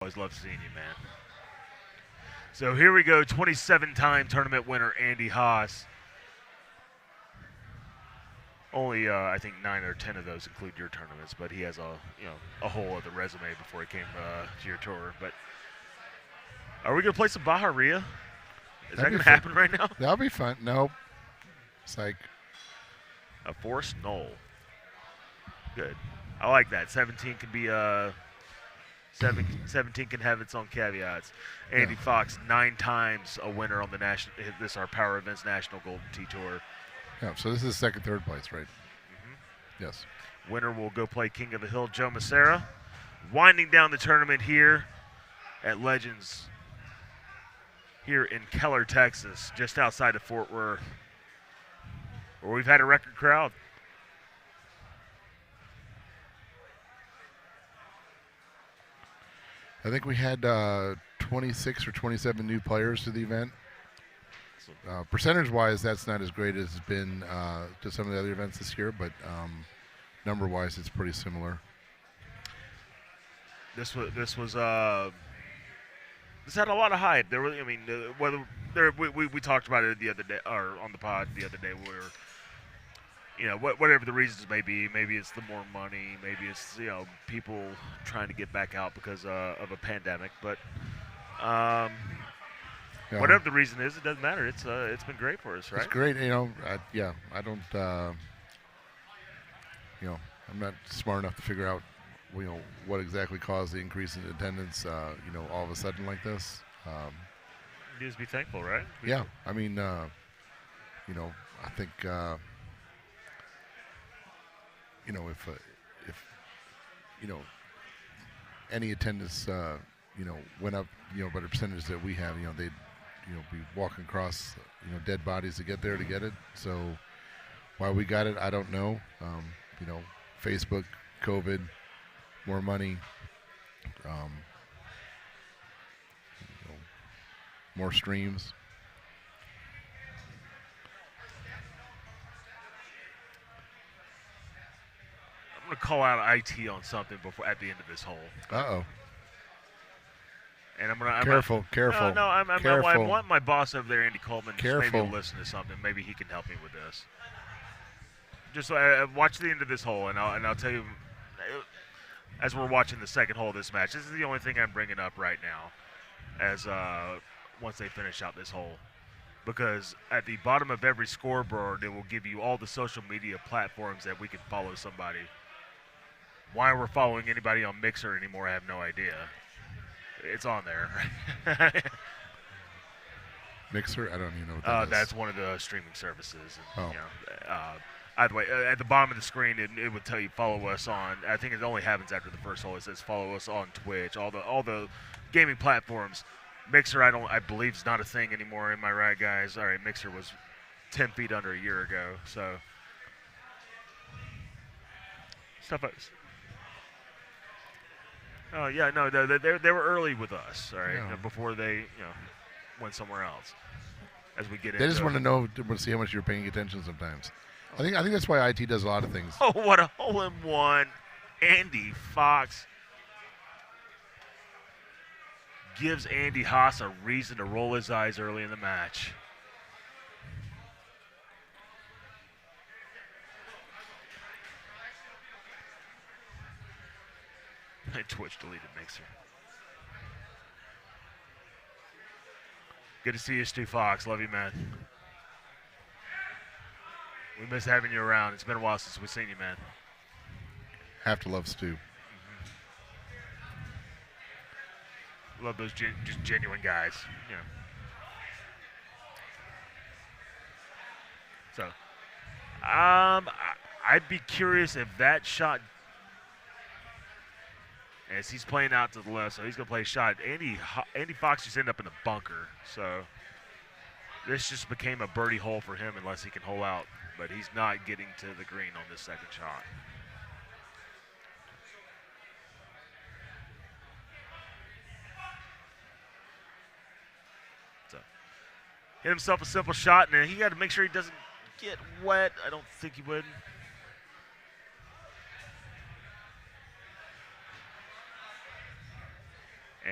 Always love seeing you, man. So here we go, 27-time tournament winner Andy Haas. Only I think 9 or 10 of those include your tournaments, but he has a whole other resume before he came to your tour. But are we gonna play some Bajaria? Is that gonna happen right now? That'll be fun. Nope. Psych. A forced null. Good. I like that. 17 can be 17 can have its own caveats. Andy Fox, 9 times a winner on the national. This our Power Events National Golden Tee Tour. Yeah. So this is second, third place, right? Mm-hmm. Yes. Winner will go play King of the Hill, Joe Macera. Winding down the tournament here at Legends here in Keller, Texas, just outside of Fort Worth, where we've had a record crowd. I think we had 26 or 27 new players to the event. Percentage-wise, that's not as great as it's been to some of the other events this year, but number-wise, it's pretty similar. This had a lot of hype. There were, I mean, we talked about it the other day, or on the pod the other day, where whatever the reasons may be, maybe it's the more money, maybe it's people trying to get back out because of a pandemic, but whatever the reason is, it doesn't matter. It's been great for us, right? It's great, I don't, I'm not smart enough to figure out, what exactly caused the increase in attendance, all of a sudden like this. You just be thankful, right? Yeah, I mean, I think, if any attendance, went up, by the percentage that we have, they'd, be walking across, dead bodies to get there to get it. So why we got it, I don't know. Facebook, COVID, more money, more streams. I'm going to call out IT on something before at the end of this hole. Uh-oh. And I'm careful. I want my boss over there, Andy Coleman, to maybe listen to something. Maybe he can help me with this. Just watch the end of this hole, and I'll tell you, as we're watching the second hole of this match, this is the only thing I'm bringing up right now, as once they finish out this hole. Because at the bottom of every scoreboard, it will give you all the social media platforms that we can follow somebody. Why we're following anybody on Mixer anymore, I have no idea. It's on there. Mixer? I don't even know what that is. That's one of the streaming services. And, either way, at the bottom of the screen, it would tell you follow us on. I think it only happens after the first hole. It says follow us on Twitch, all the gaming platforms. Mixer, I believe, is not a thing anymore. Am I right, guys? All right, Mixer was 10 feet under a year ago. So stuff. Oh yeah, no, they were early with us, all right, before they went somewhere else. As we get into, they just want to see how much you're paying attention sometimes. I think that's why IT does a lot of things. Oh, what a hole in one! Andy Fox gives Andy Haas a reason to roll his eyes early in the match. Twitch deleted Mixer. Good to see you, Stu Fox. Love you, man. We miss having you around. It's been a while since we've seen you, man. Have to love Stu. Mm-hmm. Love those just genuine guys. So, I'd be curious if that shot. As he's playing out to the left, so he's going to play a shot. Andy Fox just ended up in the bunker, so this just became a birdie hole for him unless he can hole out, but he's not getting to the green on this second shot. So, hit himself a simple shot, and he got to make sure he doesn't get wet. I don't think he would.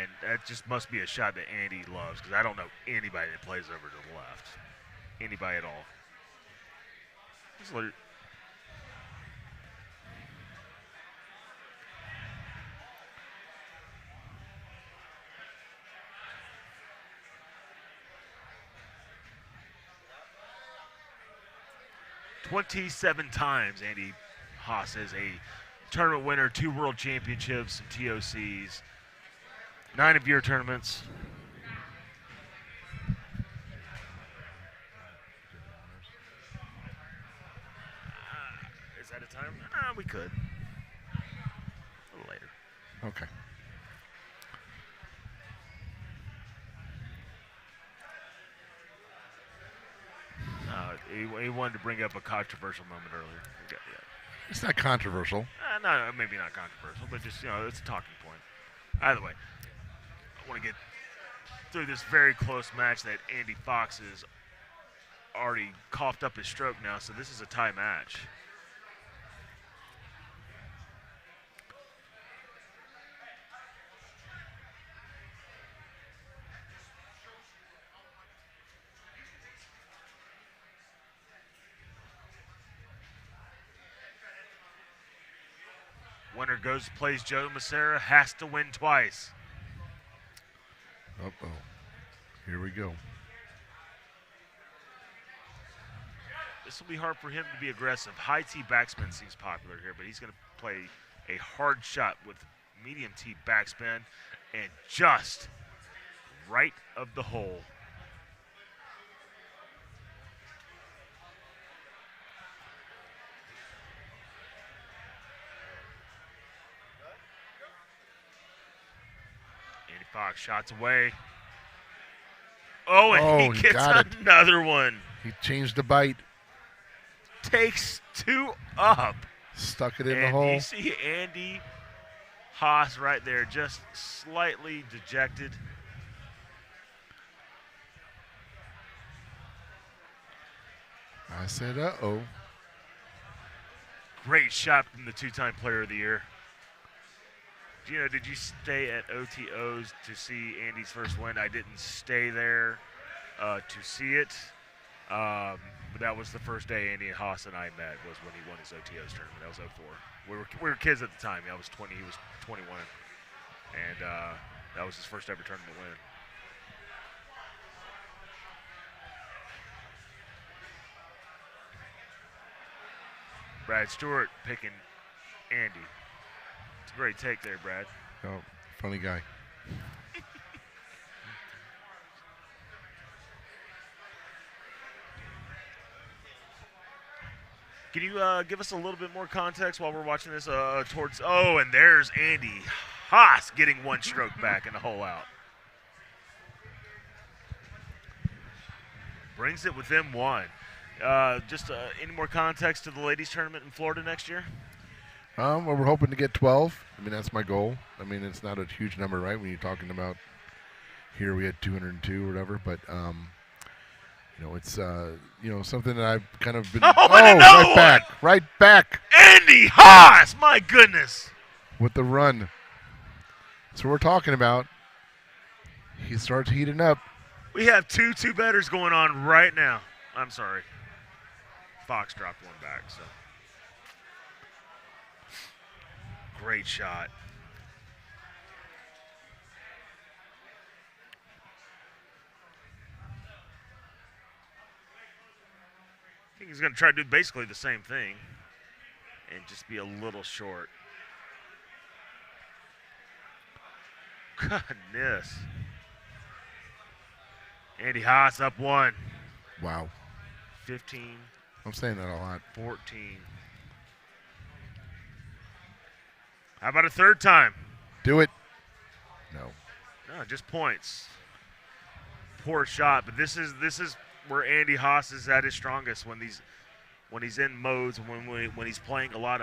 And that just must be a shot that Andy loves because I don't know anybody that plays over to the left. Anybody at all. 27 times Andy Haas is a tournament winner, 2 world championships and TOCs, 9 of your tournaments. Is that a time? We could. A little later. Okay. He wanted to bring up a controversial moment earlier. Yeah. It's not controversial. No, maybe not controversial, but just, it's a talking point. Either way, I want to get through this very close match that Andy Fox has already coughed up his stroke now, so this is a tie match. Winner goes, plays Joe Massera, has to win twice. Uh-oh. Here we go. This will be hard for him to be aggressive. High T backspin seems popular here, but he's going to play a hard shot with medium T backspin and just right of the hole. Andy Fox shots away. Oh, and he gets another one. He changed the bite. Takes 2 up. Stuck it in the hole. You see Andy Haas right there, just slightly dejected. I said, uh-oh. Great shot from the 2-time player of the year. Gino, did you stay at OTOs to see Andy's first win? I didn't stay there to see it. But that was the first day Andy and Haas and I met, was when he won his OTOs tournament. That was 04. We were kids at the time. I was 20. He was 21. And that was his first ever tournament win. Brad Stewart picking Andy. It's a great take there, Brad. Oh, funny guy. Can you give us a little bit more context while we're watching this towards... Oh, and there's Andy Haas getting 1 stroke back and a hole out. Brings it within 1. Just any more context to the ladies tournament in Florida next year? Well, we're hoping to get 12. I mean, that's my goal. I mean, it's not a huge number, right, when you're talking about here we had 202 or whatever, but... it's something that I've kind of been. Right back. Andy Haas, my goodness, with the run. That's what we're talking about. He starts heating up. We have 2 two-betters going on right now. I'm sorry, Fox dropped 1 back. So great shot. He's going to try to do basically the same thing and just be a little short. Goodness. Andy Haas up 1. Wow. 15. I'm saying that a lot. 14. How about a third time? Do it. No, just points. Poor shot, but this is where Andy Haas is at his strongest when he's in modes, when he's playing a lot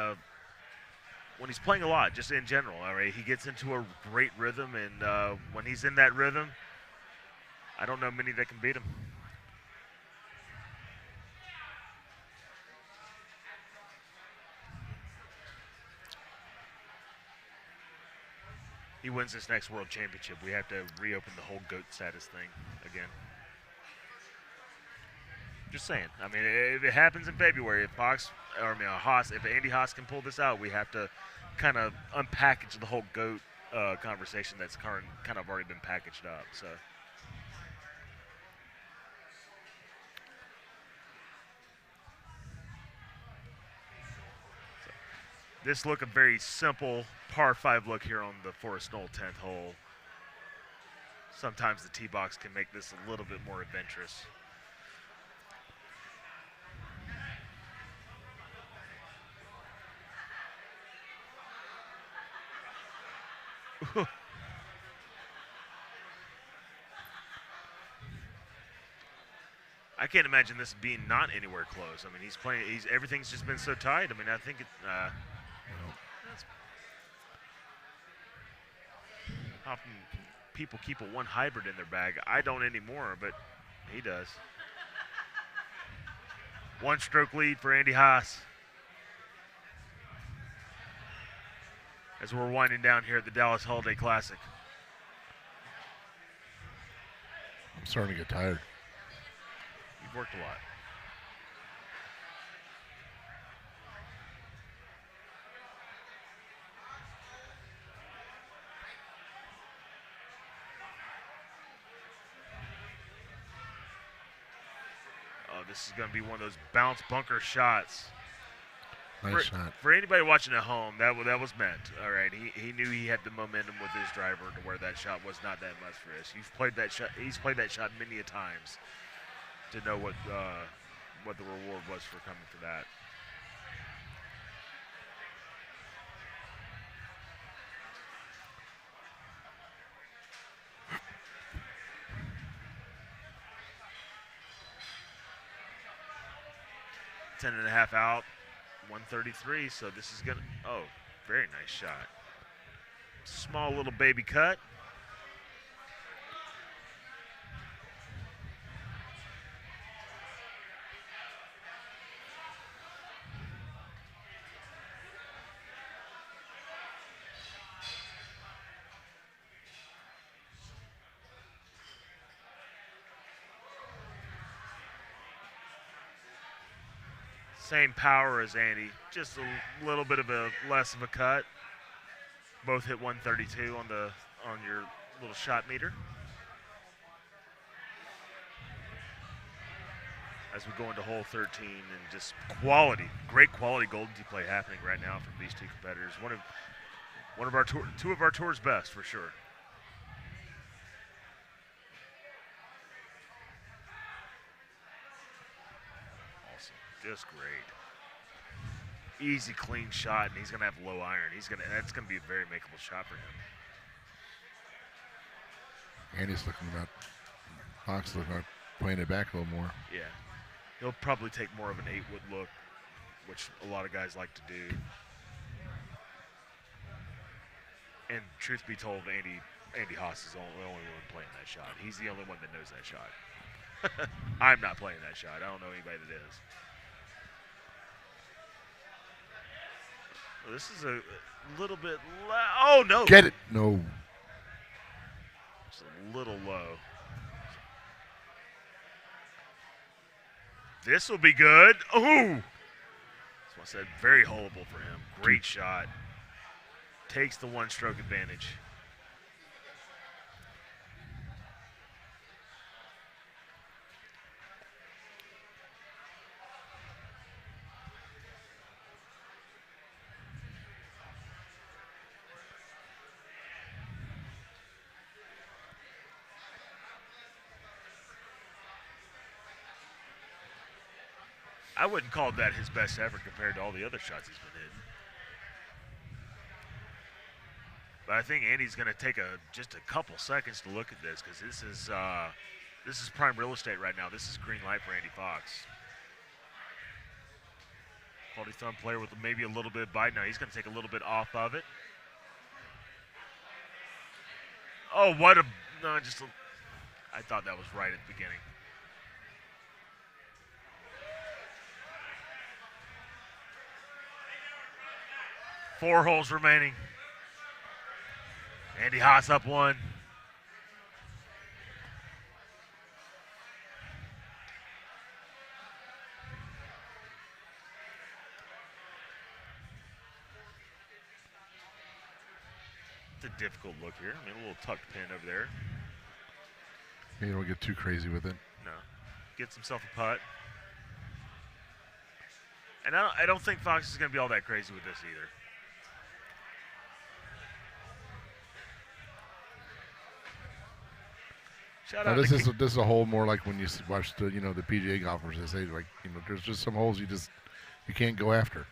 just in general. All right, he gets into a great rhythm, and when he's in that rhythm, I don't know many that can beat him. he wins this next world championship, we have to reopen the whole GOAT status thing again. Just saying. I mean, if it happens in February, if Haas, if Andy Haas can pull this out, we have to kind of unpackage the whole GOAT conversation that's kind of already been packaged up. So. This look a very simple par 5 look here on the Forest Knoll 10th hole. Sometimes the tee box can make this a little bit more adventurous. I can't imagine this being not anywhere close. I mean, he's playing. Everything's just been so tight. I mean, I think it. Often people keep a 1 hybrid in their bag. I don't anymore, but he does. 1-stroke lead for Andy Haas. As we're winding down here at the Dallas Holiday Classic. I'm starting to get tired. You've worked a lot. Oh, this is going to be one of those bounce bunker shots. Nice shot. For anybody watching at home, that was meant. All right, he knew he had the momentum with his driver to where that shot was not that much risk. He's played that shot many a times to know what the reward was for coming for that. Ten and a half out, 133. So this is gonna. Oh, very nice shot. Small little baby cut. Same power as Andy, just a little bit of a less of a cut. Both hit 132 on your little shot meter. As we go into hole 13, and just great quality golden tee play happening right now from these two competitors. One of our two of our tour's best for sure. Just great. Easy, clean shot, and he's going to have low iron. That's going to be a very makeable shot for him. Andy's looking about, Fox looking about playing it back a little more. Yeah. He'll probably take more of an 8-wood look, which a lot of guys like to do. And truth be told, Andy Haas is the only one playing that shot. He's the only one that knows that shot. I'm not playing that shot. I don't know anybody that is. Well, this is a little bit low. Oh, no. Get it. No. It's a little low. This will be good. Ooh. That's what I said. Very holeable for him. Great shot. Takes the 1-stroke advantage. I wouldn't call that his best effort compared to all the other shots he's been hitting. But I think Andy's going to take just a couple seconds to look at this, because this is prime real estate right now. This is green light for Andy Fox. Quality thumb player with maybe a little bit of bite. Now he's going to take a little bit off of it. Oh, I thought that was right at the beginning. Four holes remaining. Andy Haas up one. It's a difficult look here. I mean, a little tucked pin over there. You don't get too crazy with it. No. Gets himself a putt. And I don't think Fox is going to be all that crazy with this either. Shout out this is a hole more like when you watch the the PGA golfers. They say like there's just some holes you can't go after.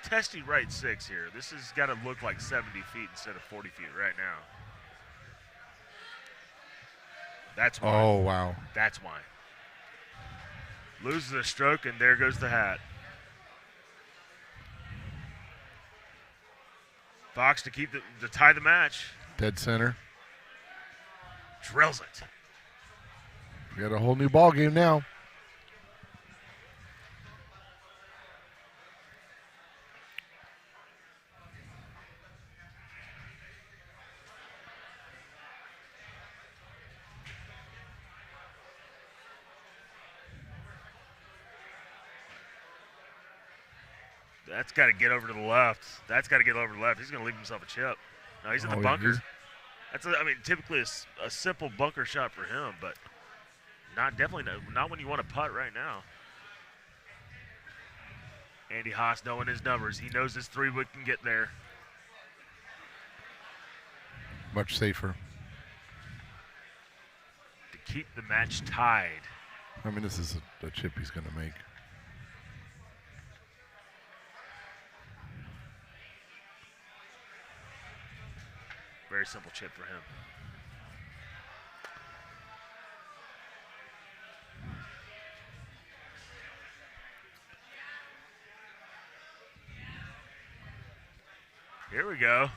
Testy right 6 here. This has got to look like 70 feet instead of 40 feet right now. That's why. Oh, wow. That's why. Loses a stroke, and there goes the hat. Fox to tie the match. Dead center. Drills it. We got a whole new ball game now. That's got to get over to the left. That's got to get over to the left. He's going to leave himself a chip. No, he's in the bunker. Typically a simple bunker shot for him, but definitely not when you want to putt right now. Andy Haas knowing his numbers. He knows his 3-wood can get there. Much safer. To keep the match tied. I mean, this is a chip he's going to make. Very simple chip for him. Here we go.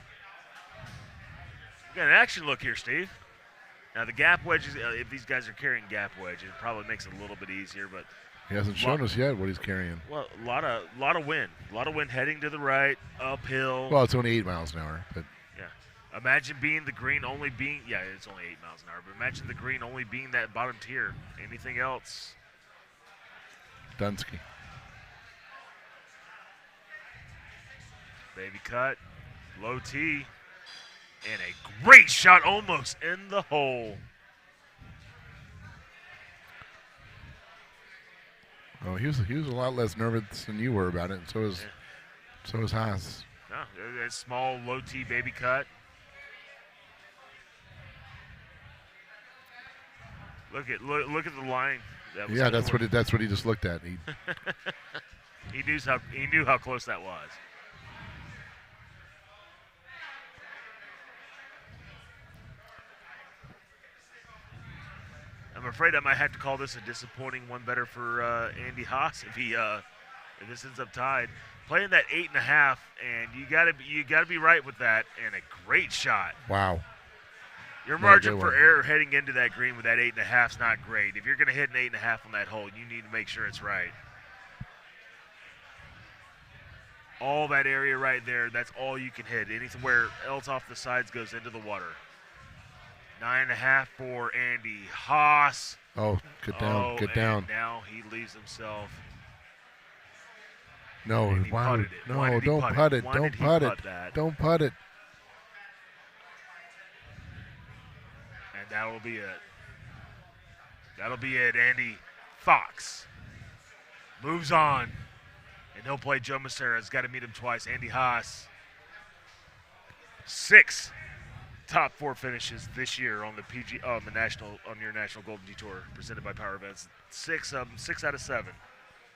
We got an action look here, Steve. Now the gap wedges, if these guys are carrying gap wedge, it probably makes it a little bit easier, but he hasn't shown us yet what he's carrying. Well, a lot of wind. A lot of wind heading to the right, uphill. Well, it's only 8 miles an hour, but yeah. Imagine being the green only being it's only 8 miles an hour, but imagine the green only being that bottom tier. Anything else? Dunsky. Baby cut, low tee, and a great shot almost in the hole. Oh, he was a lot less nervous than you were about it, and so was Haas. No, a small low tee baby cut. Look at the line. That's what he just looked at. He knew how close that was. I'm afraid I might have to call this a disappointing one better for Andy Haas if this ends up tied. Playing that 8.5, and you gotta be right with that, and a great shot. Wow. Your margin for error heading into that green with that 8.5 is not great. If you're going to hit an 8.5 on that hole, you need to make sure it's right. All that area right there, that's all you can hit. Anywhere else off the sides goes into the water. 9.5 for Andy Haas. Oh, get down, get down. Now he leaves himself. No, wow. No, don't putt it. Don't putt it. Don't putt it. And that'll be it. That'll be it. Andy Fox moves on. And he'll play Joe Massera. He's got to meet him twice. Andy Haas. 6 top 4 finishes this year on the your National Golden Tour presented by Power Events. 6 out of 7.